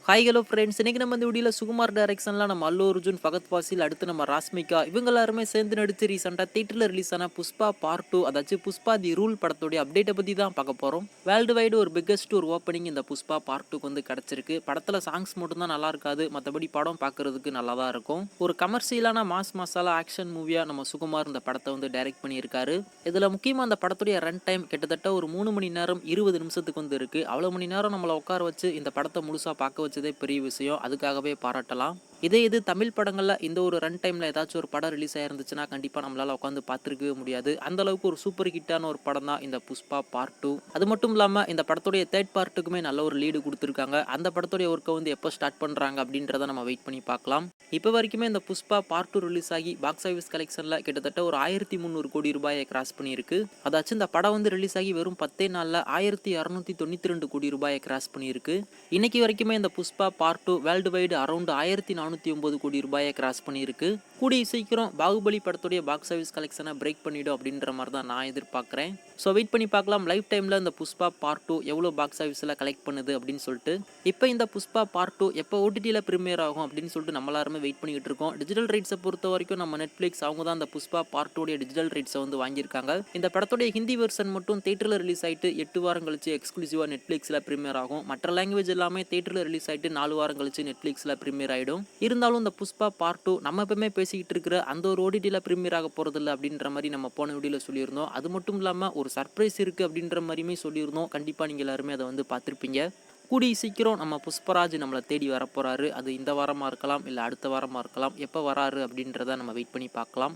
Hi hello friends, இன்னைக்கு நம்ம இந்த வீடியோவில் சுகுமார் டைரக்ஷனில் நம்ம அல்லு அர்ஜுன், ஃபகத் ஃபாசில், அடுத்து நம்ம ராஷ்மிகா இவங்க எல்லாருமே சேர்ந்து நடித்து ரீசெண்டாக தேட்டரில் ரிலீஸ் ஆன புஷ்பா பார்ட் 2, அதாச்சும் புஷ்பா தி ரூல் படத்துடைய அப்டேட்டை பற்றி தான் பார்க்க போகிறோம். வேர்ல்டு வைடு ஒரு பிக்கஸ்ட் ஒரு ஓப்பனிங் இந்த புஷ்பா பார்ட் 2க்கு வந்து கிடச்சிருக்கு. படத்தில் சாங்ஸ் மட்டும்தான் நல்லா இருக்காது, மற்றபடி படம் பார்க்கறதுக்கு நல்லா தான் இருக்கும். ஒரு கமர்ஷியலான மாஸ் மசாலா ஆக்ஷன் மூவியாக நம்ம சுகுமார் இந்த படத்தை வந்து டைரக்ட் பண்ணியிருக்காரு. இதில் முக்கியமாக அந்த படத்துடைய ரன் டைம் கிட்டத்தட்ட ஒரு 3 மணி நேரம் 20 நிமிஷத்துக்கு வந்து இருக்குது. அவ்வளோ மணி நேரம் நம்மளை உட்கார வச்சு இந்த படத்தை முழுசாக பார்க்க வச்சதே பெரிய விஷயம். அதுக்காகவே பாராட்டலாம். இது தமிழ் படங்கள்ல இந்த ஒரு ரன் டைம்ல ஏதாச்சும் ஒரு படம் ரிலீஸ் ஆயிருந்துச்சுன்னா கண்டிப்பா நம்மளால உட்காந்து பார்த்துருக்கவே முடியாது. அந்த அளவுக்கு ஒரு சூப்பர் ஹிட்டான ஒரு படம் தான் இந்த புஷ்பா பார்ட் 2. அது மட்டும் இல்லாம இந்த படத்துடைய தேர்ட் பார்ட்டுக்குமே நல்ல ஒரு லீடு கொடுத்துருக்காங்க. அந்த படத்துடைய ஒர்க்கை வந்து எப்போ ஸ்டார்ட் பண்றாங்க அப்படின்றத நம்ம வெயிட் பண்ணி பார்க்கலாம். இப்போ வரைக்குமே இந்த புஷ்பா பார்ட் 2 ரிலீஸ் ஆகி பாக்ஸ் ஆஃபீஸ் கலெக்ஷன்ல கிட்டத்தட்ட ஒரு 1300 கோடி ரூபாயை கிராஸ் பண்ணியிருக்கு. அதாச்சும் இந்த படம் வந்து ரிலீஸ் ஆகி வெறும் 10 நாள்ல 1692 கோடி ரூபாயை கிராஸ் பண்ணியிருக்கு. இன்னைக்கு வரைக்குமே இந்த Pushpa part 2 world wide around 1409 கோடி ரூபாயை கிராஸ் பண்ணியிருக்கு. கூடிய சீக்கிரம் பாகுபலி படத்துடைய பாக்ஸ் ஆஃபீஸ் கலெக்ஷனை பிரேக் பண்ணிடும் அப்படின்ற மாதிரி தான் நான் எதிர்பார்க்குறேன். ஸோ வெயிட் பண்ணி பார்க்கலாம் லைஃப் டைமில் இந்த புஷ்பா பார்ட் 2 எவ்வளோ பாக்ஸ் ஆஃபீஸில் கலெக்ட் பண்ணுது அப்படின்னு சொல்லிட்டு. இப்போ இந்த புஷ்பா பார்ட் 2 எப்போ ஓடிடியில் ப்ரீமியர் ஆகும் அப்படின்னு சொல்லிட்டு நம்ம எல்லாருமே வெயிட் பண்ணிக்கிட்டு இருக்கோம். டிஜிட்டல் ரைட்ஸை பொறுத்த வரைக்கும் நம்ம நெட்ஃப்ளிக்ஸ் அவங்க தான் இந்த புஷ்பா பார்ட் 2 டிஜிட்டல் ரைட்ஸை வந்து வாங்கியிருக்காங்க. இந்த படத்துடைய ஹிந்தி வெர்ஷன் மட்டும் தேட்டரில் ரிலீஸ் ஆகிட்டு 8 வாரம் கழிச்சு எக்ஸ்க்ளூசிவாக நெட்ஃப்ளிக்ஸில் ப்ரீமியர் ஆகும். மற்ற லாங்குவேஜ் எல்லாமே தேட்டரில் ரிலீஸ் ஆகிட்டு 4 வாரம் கழிச்சு நெட்ஃப்ளிக்ஸில் ப்ரீமியர் ஆகிடும். இருந்தாலும் இந்த புஷ்பா பார்ட் 2 நம்ம எப்பவுமே பேசிக்கிட்டு இருக்கிற அந்த ஒரு ஓடிடியில் ப்ரீமியர் ஆக போகிறதில்ல அப்படின்ற மாதிரி நம்ம போன வீடியோவில் சொல்லியிருந்தோம். அது மட்டும் இல்லாமல் ஒரு சர்ப்ரைஸ் இருக்குது அப்படின்ற மாதிரியுமே சொல்லியிருந்தோம். கண்டிப்பாக நீங்கள் எல்லாருமே அதை வந்து பார்த்துருப்பீங்க. கூடிய சீக்கிரம் நம்ம புஷ்பராஜ் நம்மளை தேடி வரப்போகிறாரு. அது இந்த வாரமாக இருக்கலாம், இல்லை அடுத்த வாரமாக இருக்கலாம். எப்போ வராரு அப்படின்றத நம்ம வெயிட் பண்ணி பார்க்கலாம்.